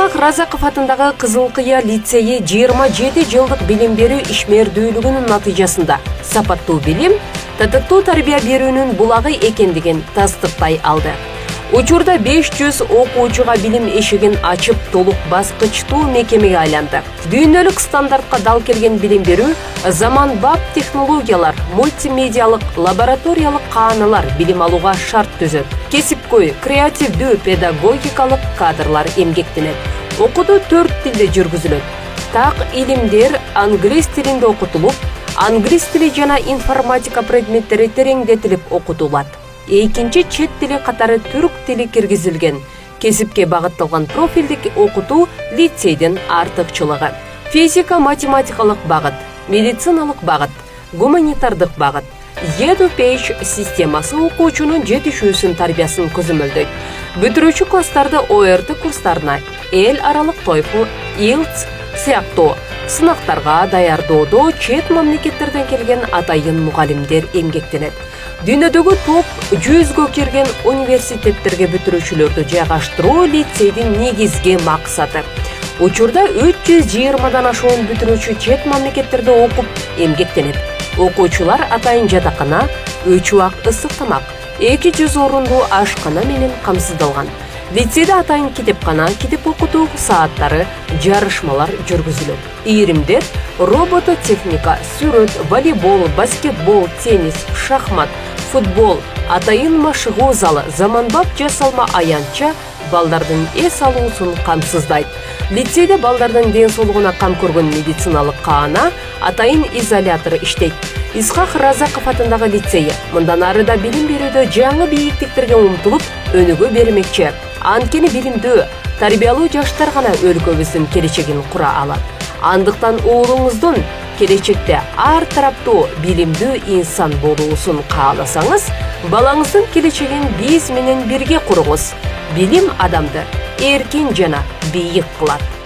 Исхак Разаков атындагы Кызылкыя лицейи 27 жылдык билим берүү ишмердүүлүгүнүн натыйжасында сапаттуу билим, татыктуу тарбия берүүнүн булагы экендигин тастыктай алды. Учурда 500 окуучуга билим эшигин ачып толук баскычтуу мекемеге айланды. Дүйнөлүк стандартка дал келген билим берүү, заманбап технологиялар, мультимедиалык, лабораториялык кааналар билим алууга шарт түзөт. Кесипкөй, креативдүү, педагогикалык кадрлар эмгектенет. Окутуу 4 тилде жүргүзүлөт. Так илимдер англис тилинде окутулуп, англис тили жана информатика предметтери тереңдетилип окутулат. Экинчи чет тили катары түрк тили киргизилген. Кесипке багытталган профилдик окутуу лицейдин артыкчылыгы. Физика, математикалык багыт, медициналык багыт, гуманитардык багыт. EduPage системасы окуучунун жетишүүсүн тарбиясын көзөмөлдөйт. Бүтүрүүчү класстарды ОРТ курстарына, эл аралык TOEFL, IELTS сыяктуу сынактарга даярдоодо чет мамлекеттерден келген атайын мугалимдер эмгектенет. Дүйнөдөгү топ 100гө кирген университеттерге бүтүрүүчүлөрдү жайгаштыруу лицейдин негизги максаты. Учурда 320дан ашуун бүтүрүүчү чет мамлекеттерде окуп эмгектенет. Окуучулар атайын жатакана, 3 убак ысык тамак, 200 орундуу ашкана менен камсыздалган. Лицейде атайын китепкана, китеп окутуу сааттары, жарышмалар жүргүзүлөт. Ийримдер робототехника, сүрөт, волейбол, баскетбол, теннис, шахмат, футбол, атайын машыгуу залы, заманбап жасалма аянтча балдардын эс алуусун камсыздайт. Лицейде балдардын ден соолугуна кам көргөн медициналык каана, атайын изолятор иштейт. Исхак Разаков атындагы лицейи мындан ары да билим берүүдө жаңы бийиктиктерге умтулуп, өнүгө бермекчи. Анткени билимдүү, тарбиялуу жаштар гана өлкөбүздүн келечегин кура алат. Андыктан уулуңуздун келечекте ар тараптуу билимдүү инсан болуусун кааласаңыз, балаңыздын келечегин биз менен бирге куруңуз. Билим адамды эркин жана бийик кылат.